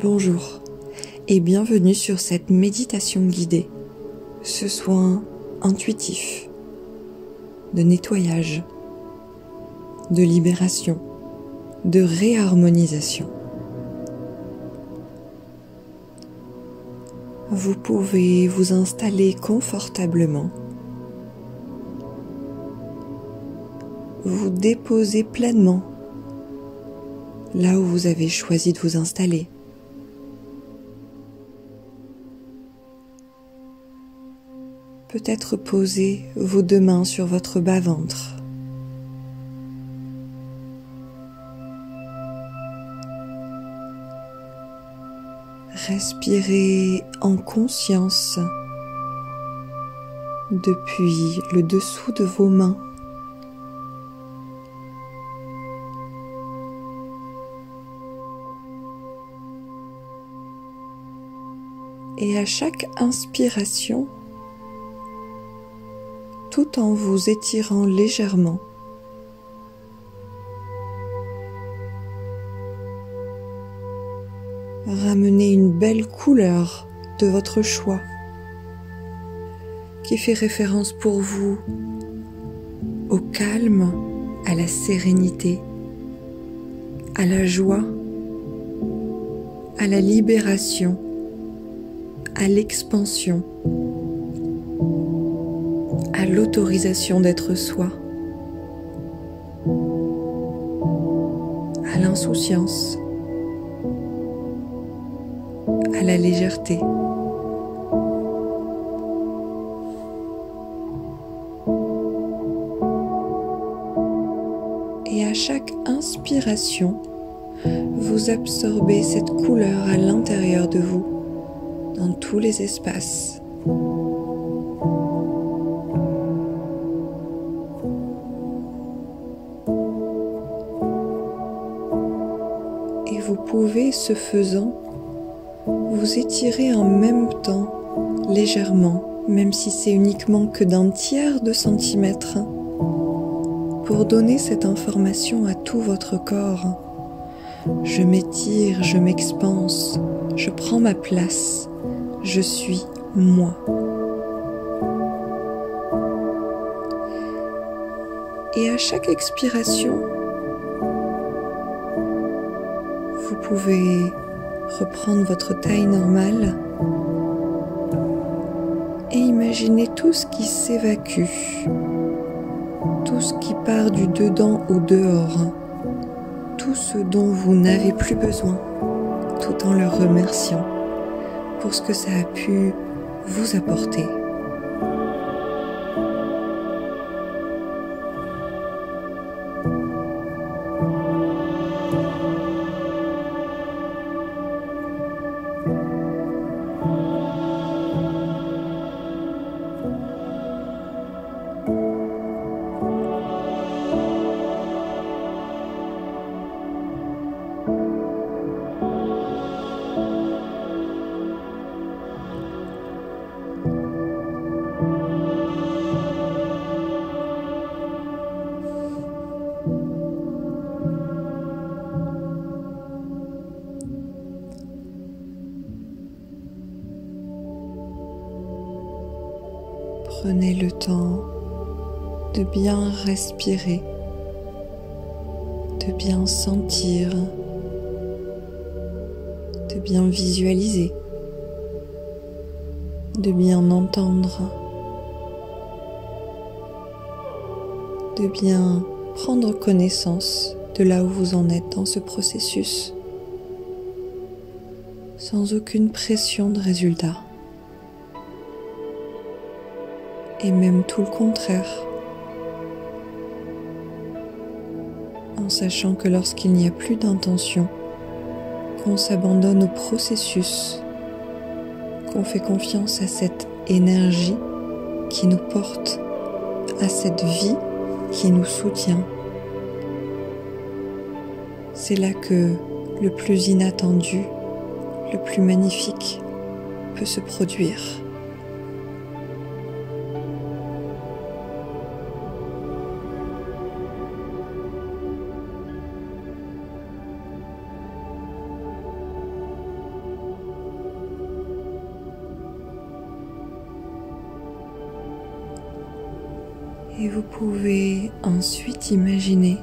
Bonjour et bienvenue sur cette méditation guidée, ce soin intuitif, de nettoyage, de libération, de réharmonisation. Vous pouvez vous installer confortablement, vous déposer pleinement là où vous avez choisi de vous installer. Peut-être poser vos deux mains sur votre bas-ventre. Respirez en conscience depuis le dessous de vos mains. Et à chaque inspiration, tout en vous étirant légèrement, ramenez une belle couleur de votre choix qui fait référence pour vous au calme, à la sérénité, à la joie, à la libération, à l'expansion, à l'autorisation d'être soi, à l'insouciance, à la légèreté. Et à chaque inspiration, vous absorbez cette couleur à l'intérieur de vous, dans tous les espaces. Et vous pouvez, ce faisant, vous étirer en même temps, légèrement, même si c'est uniquement que d'un tiers de centimètre, pour donner cette information à tout votre corps. Je m'étire, je m'expanse, je prends ma place, je suis moi. Et à chaque expiration, vous pouvez reprendre votre taille normale et imaginer tout ce qui s'évacue, tout ce qui part du dedans au dehors, tout ce dont vous n'avez plus besoin, tout en le remerciant pour ce que ça a pu vous apporter. Prenez le temps de bien respirer, de bien sentir, de bien visualiser, de bien entendre, de bien prendre connaissance de là où vous en êtes dans ce processus, sans aucune pression de résultat. Et même tout le contraire, en sachant que lorsqu'il n'y a plus d'intention, qu'on s'abandonne au processus, qu'on fait confiance à cette énergie qui nous porte, à cette vie qui nous soutient, c'est là que le plus inattendu, le plus magnifique peut se produire. Et vous pouvez ensuite imaginer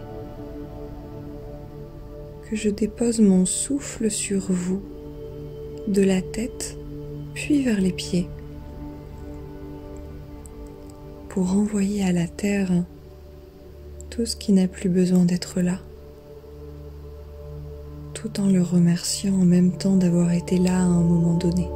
que je dépose mon souffle sur vous, de la tête puis vers les pieds, pour renvoyer à la terre tout ce qui n'a plus besoin d'être là, tout en le remerciant en même temps d'avoir été là à un moment donné.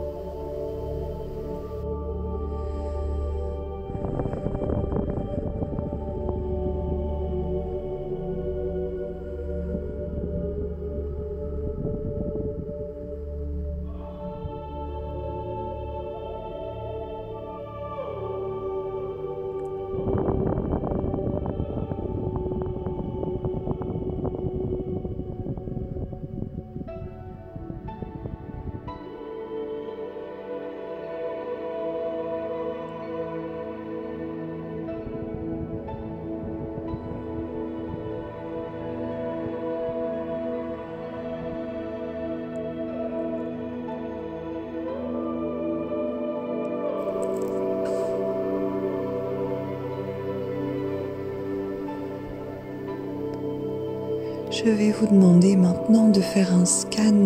Je vais vous demander maintenant de faire un scan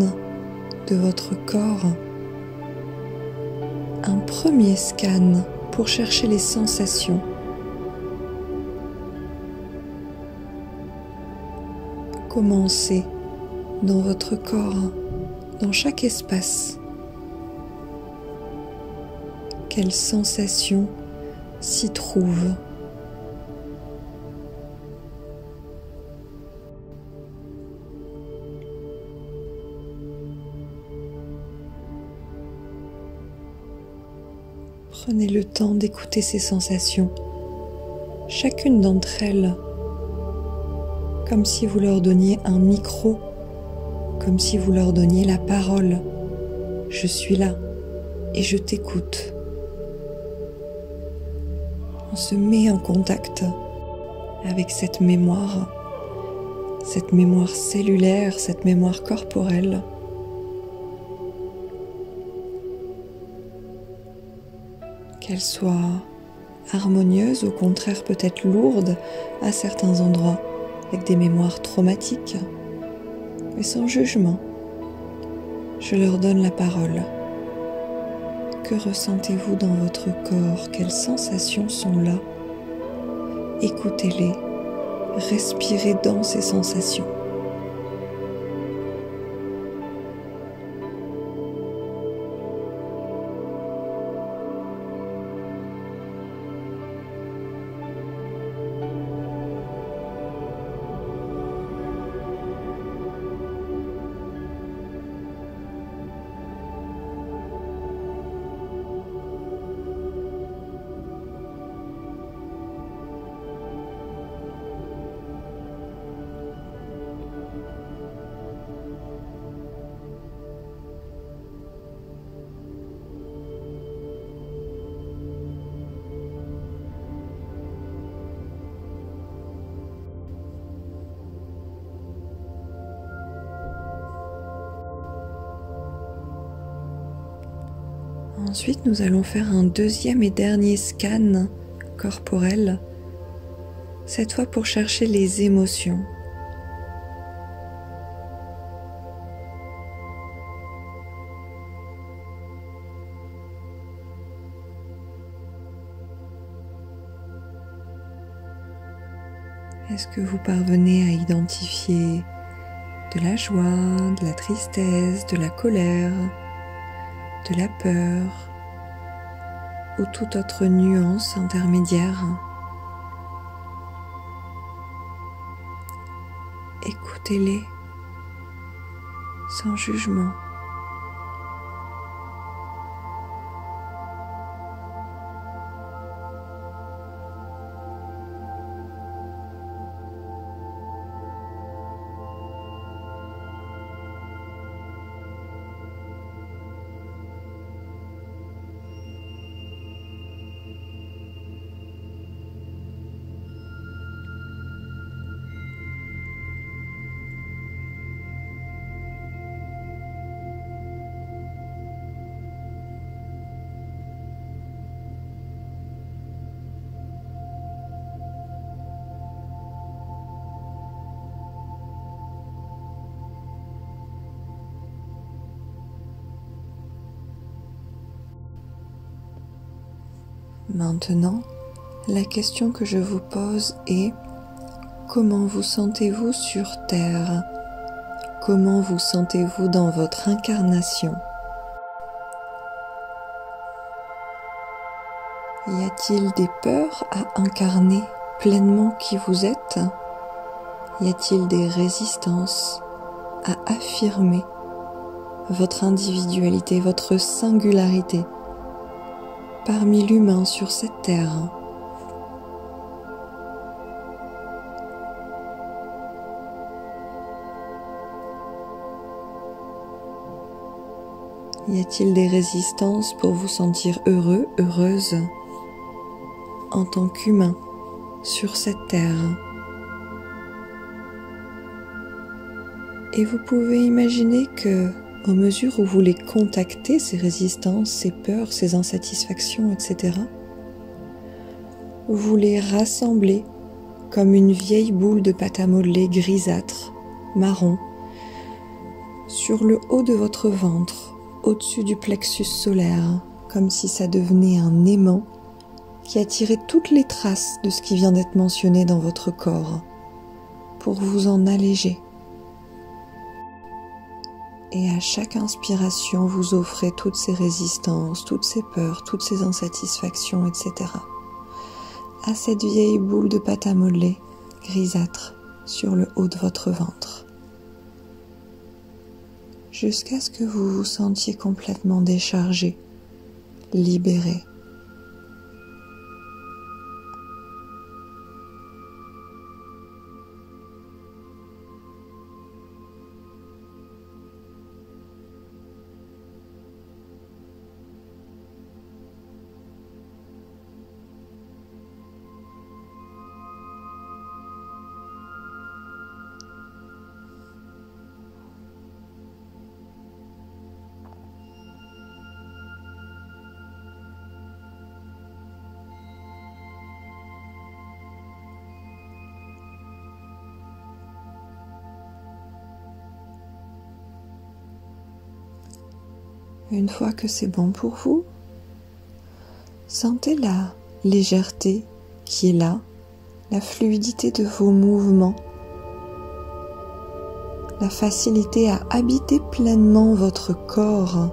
de votre corps, un premier scan pour chercher les sensations. Commencez dans votre corps, dans chaque espace. Quelles sensations s'y trouvent ? Prenez le temps d'écouter ces sensations, chacune d'entre elles, comme si vous leur donniez un micro, comme si vous leur donniez la parole. Je suis là et je t'écoute. On se met en contact avec cette mémoire cellulaire, cette mémoire corporelle. Qu'elle soit harmonieuse, au contraire peut-être lourde à certains endroits, avec des mémoires traumatiques, mais sans jugement. Je leur donne la parole. Que ressentez-vous dans votre corps? Quelles sensations sont là? Écoutez-les, respirez dans ces sensations. Ensuite, nous allons faire un deuxième et dernier scan corporel, cette fois pour chercher les émotions. Est-ce que vous parvenez à identifier de la joie, de la tristesse, de la colère, de la peur ou toute autre nuance intermédiaire? Écoutez-les sans jugement. Maintenant, la question que je vous pose est: comment vous sentez-vous sur Terre? Comment vous sentez-vous dans votre incarnation? Y a-t-il des peurs à incarner pleinement qui vous êtes? Y a-t-il des résistances à affirmer votre individualité, votre singularité parmi l'humain sur cette terre? Y a-t-il des résistances pour vous sentir heureux, heureuse en tant qu'humain sur cette terre? Et vous pouvez imaginer que, au mesure où vous les contactez, ces résistances, ces peurs, ces insatisfactions, etc., vous les rassemblez comme une vieille boule de pâte à modeler grisâtre, marron, sur le haut de votre ventre, au-dessus du plexus solaire, comme si ça devenait un aimant qui attirait toutes les traces de ce qui vient d'être mentionné dans votre corps, pour vous en alléger. Et à chaque inspiration, vous offrez toutes ces résistances, toutes ces peurs, toutes ces insatisfactions, etc. à cette vieille boule de pâte à modeler grisâtre sur le haut de votre ventre, jusqu'à ce que vous vous sentiez complètement déchargé, libéré. Une fois que c'est bon pour vous, sentez la légèreté qui est là, la fluidité de vos mouvements, la facilité à habiter pleinement votre corps,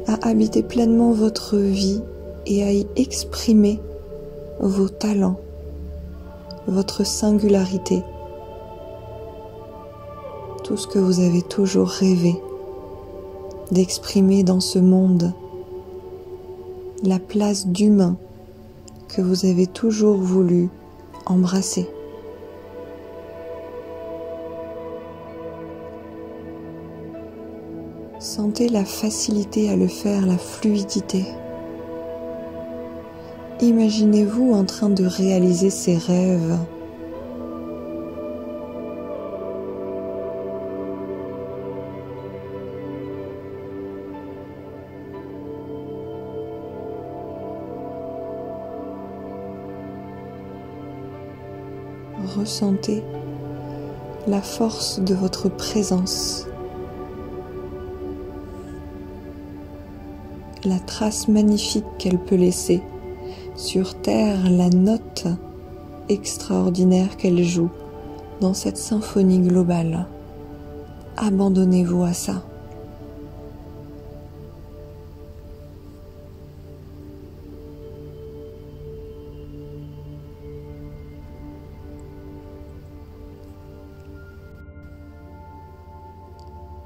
à habiter pleinement votre vie et à y exprimer vos talents, votre singularité. Tout ce que vous avez toujours rêvé d'exprimer dans ce monde, la place d'humain que vous avez toujours voulu embrasser. Sentez la facilité à le faire, la fluidité. Imaginez-vous en train de réaliser ces rêves. Ressentez la force de votre présence, la trace magnifique qu'elle peut laisser sur Terre, la note extraordinaire qu'elle joue dans cette symphonie globale. Abandonnez-vous à ça.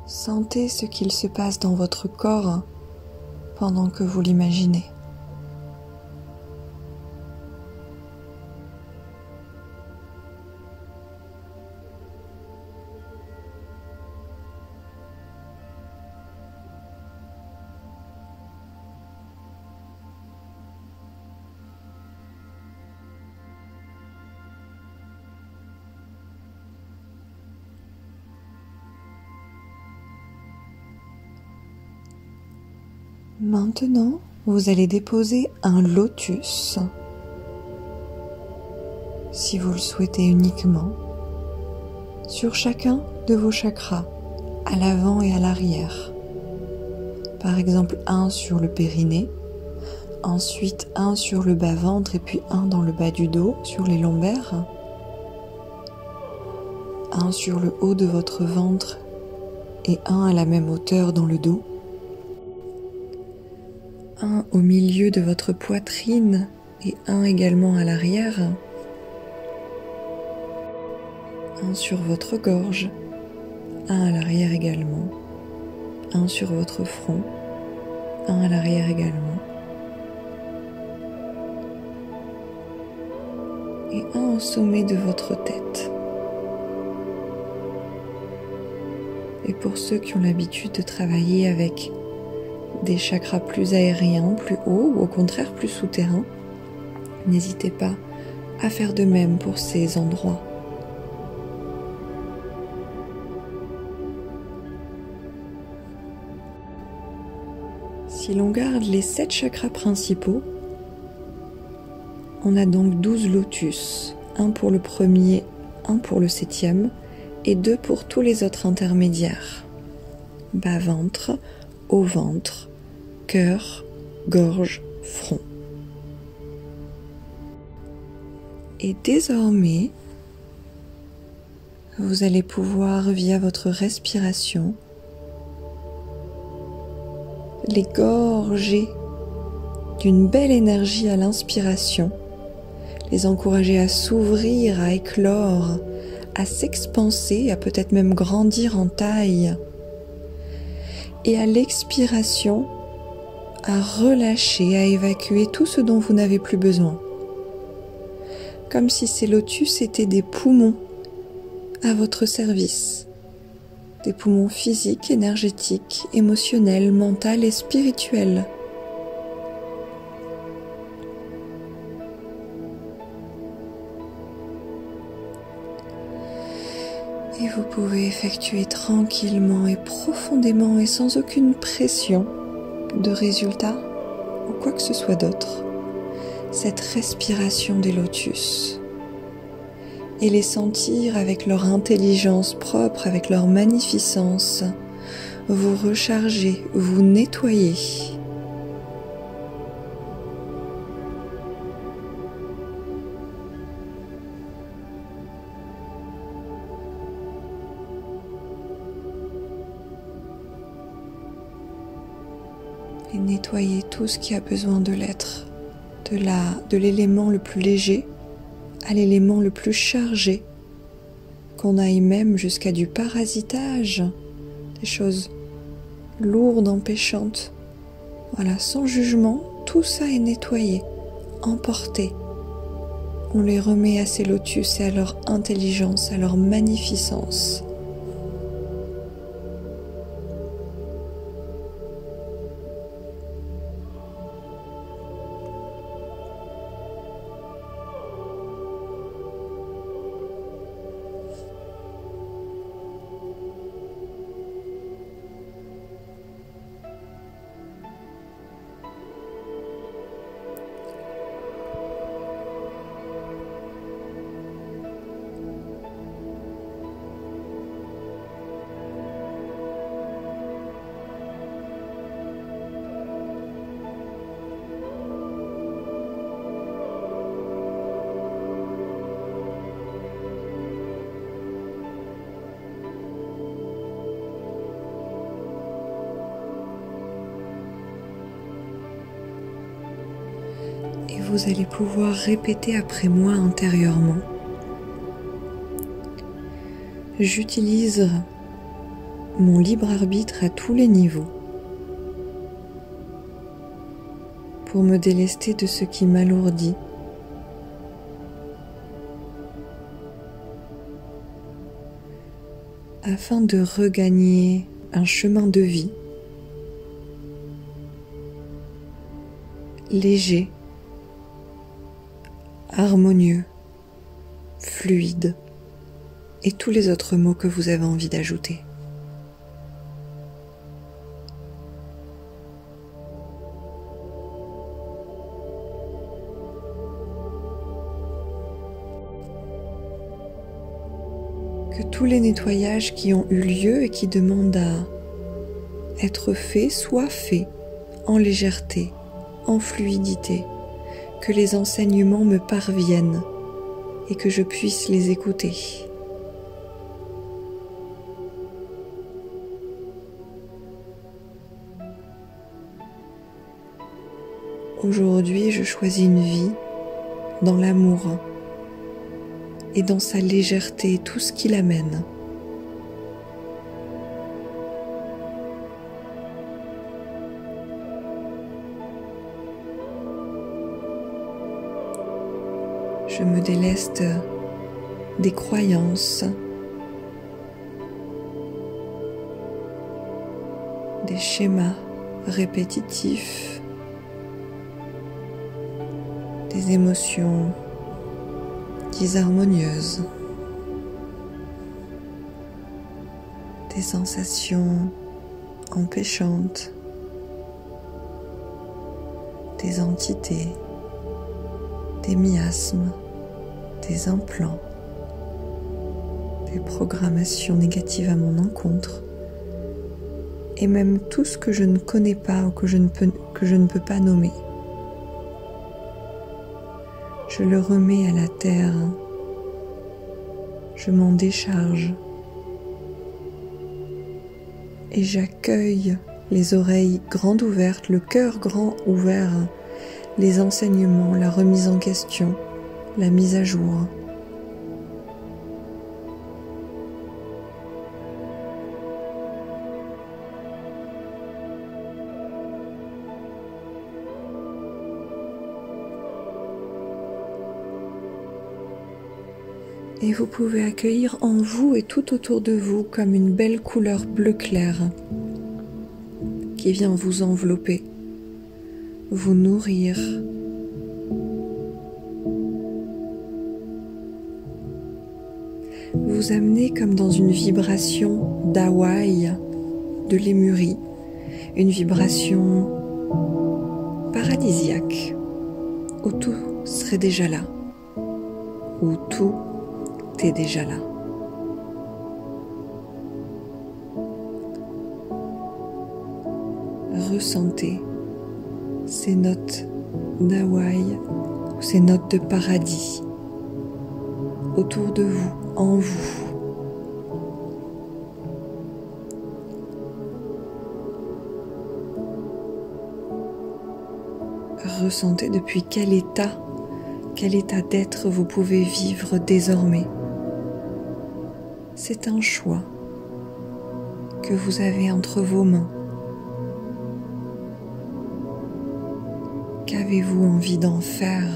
Sentez ce qu'il se passe dans votre corps pendant que vous l'imaginez. Maintenant, vous allez déposer un lotus, si vous le souhaitez uniquement, sur chacun de vos chakras, à l'avant et à l'arrière. Par exemple, un sur le périnée, Ensuite, un sur le bas-ventre et puis un dans le bas du dos, sur les lombaires. Un sur le haut de votre ventre et un à la même hauteur dans le dos. Un au milieu de votre poitrine et un également à l'arrière. Un sur votre gorge, un à l'arrière également. Un sur votre front, un à l'arrière également. Et un au sommet de votre tête. Et pour ceux qui ont l'habitude de travailler avec des chakras plus aériens, plus hauts ou au contraire plus souterrains, n'hésitez pas à faire de même pour ces endroits. Si l'on garde les 7 chakras principaux, on a donc 12 lotus, un pour le premier, un pour le 7e et 2 pour tous les autres intermédiaires. Bas-ventre, haut-ventre, cœur, gorge, front. Et désormais, vous allez pouvoir, via votre respiration, les gorger d'une belle énergie à l'inspiration, les encourager à s'ouvrir, à éclore, à s'expanser, à peut-être même grandir en taille. Et à l'expiration, à relâcher, à évacuer tout ce dont vous n'avez plus besoin. Comme si ces lotus étaient des poumons à votre service. Des poumons physiques, énergétiques, émotionnels, mentaux et spirituels. Et vous pouvez effectuer tranquillement et profondément et sans aucune pression de résultat ou quoi que ce soit d'autre, cette respiration des lotus et les sentir avec leur intelligence propre, avec leur magnificence, vous recharger, vous nettoyer. Et nettoyer tout ce qui a besoin de l'être, de l'élément le plus léger à l'élément le plus chargé, qu'on aille même jusqu'à du parasitage, des choses lourdes, empêchantes. Voilà, sans jugement, tout ça est nettoyé, emporté. On les remet à ces lotus et à leur intelligence, à leur magnificence. Et vous allez pouvoir répéter après moi intérieurement. J'utilise mon libre arbitre à tous les niveaux pour me délester de ce qui m'alourdit, afin de regagner un chemin de vie léger, harmonieux, fluide et tous les autres mots que vous avez envie d'ajouter. Que tous les nettoyages qui ont eu lieu et qui demandent à être faits soient faits en légèreté, en fluidité, que les enseignements me parviennent et que je puisse les écouter. Aujourd'hui, je choisis une vie dans l'amour et dans sa légèreté, tout ce qui l'amène. Je me déleste des croyances, des schémas répétitifs, des émotions disharmonieuses, des sensations empêchantes, des entités, des miasmes, des implants, des programmations négatives à mon encontre, et même tout ce que je ne connais pas ou que je ne peux pas nommer. Je le remets à la terre, je m'en décharge et j'accueille les oreilles grandes ouvertes, le cœur grand ouvert, les enseignements, la remise en question, la mise à jour. Et vous pouvez accueillir en vous et tout autour de vous comme une belle couleur bleu clair qui vient vous envelopper, vous nourrir. Vous amener comme dans une vibration d'Hawaï, de Lémurie, une vibration paradisiaque, où tout serait déjà là, où tout est déjà là. Ressentez ces notes d'Hawaï ou ces notes de paradis autour de vous, en vous. Ressentez depuis quel état d'être vous pouvez vivre désormais. C'est un choix que vous avez entre vos mains. Qu'avez-vous envie d'en faire ?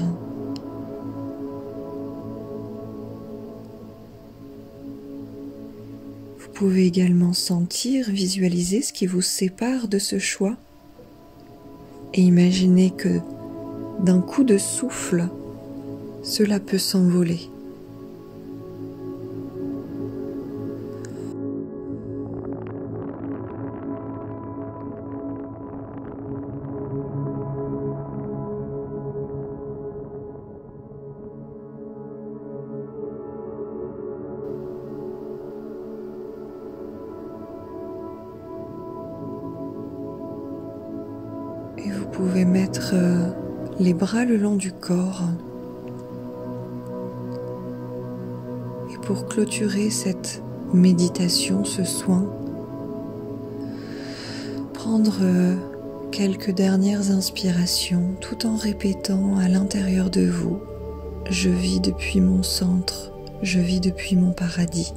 Vous pouvez également sentir, visualiser ce qui vous sépare de ce choix et imaginez que d'un coup de souffle, cela peut s'envoler. Et vous pouvez mettre les bras le long du corps. Et pour clôturer cette méditation, ce soin, prendre quelques dernières inspirations tout en répétant à l'intérieur de vous « Je vis depuis mon centre, je vis depuis mon paradis ».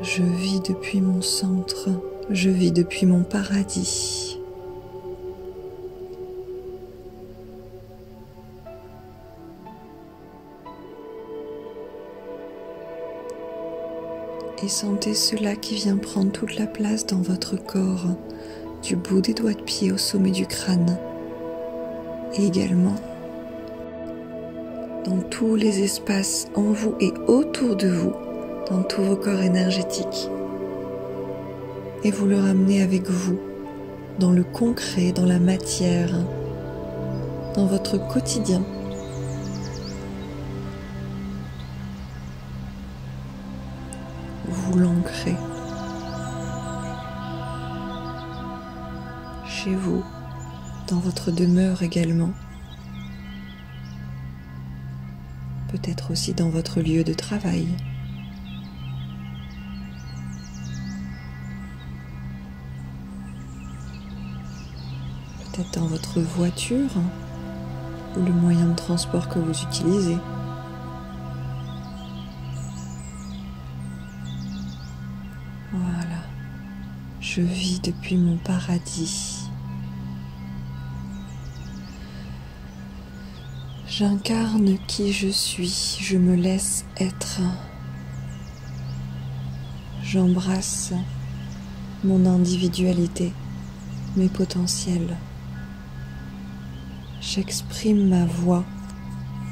Je vis depuis mon centre, je vis depuis mon paradis. Et sentez cela qui vient prendre toute la place dans votre corps, du bout des doigts de pied au sommet du crâne. Et également dans tous les espaces en vous et autour de vous, dans tous vos corps énergétiques. Et vous le ramenez avec vous, dans le concret, dans la matière, dans votre quotidien. vous l'ancrez chez vous, dans votre demeure également, peut-être aussi dans votre lieu de travail. Peut-être dans votre voiture ou le moyen de transport que vous utilisez. Voilà, je vis depuis mon paradis. J'incarne qui je suis, je me laisse être. J'embrasse mon individualité, mes potentiels. J'exprime ma voix,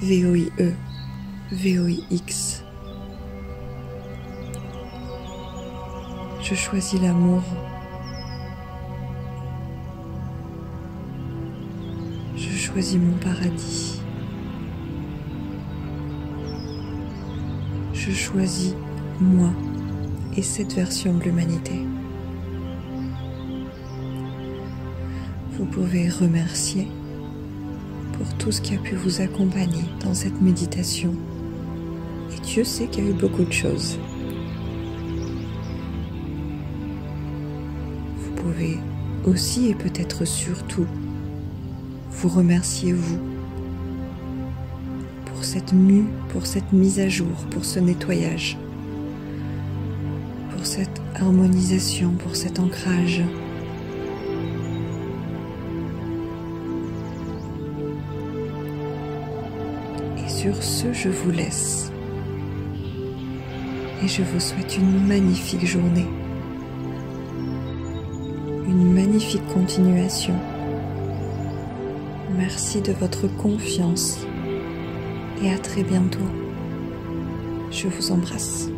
VOIE, VOIX. Je choisis l'amour. Je choisis mon paradis. Je choisis moi et cette version de l'humanité. Vous pouvez remercier pour tout ce qui a pu vous accompagner dans cette méditation. Et Dieu sait qu'il y a eu beaucoup de choses. Vous pouvez aussi et peut-être surtout vous remercier vous pour cette mue, pour cette mise à jour, pour ce nettoyage, pour cette harmonisation, pour cet ancrage. Et sur ce, je vous laisse. Et je vous souhaite une magnifique journée, une magnifique continuation. Merci de votre confiance et à très bientôt. Je vous embrasse.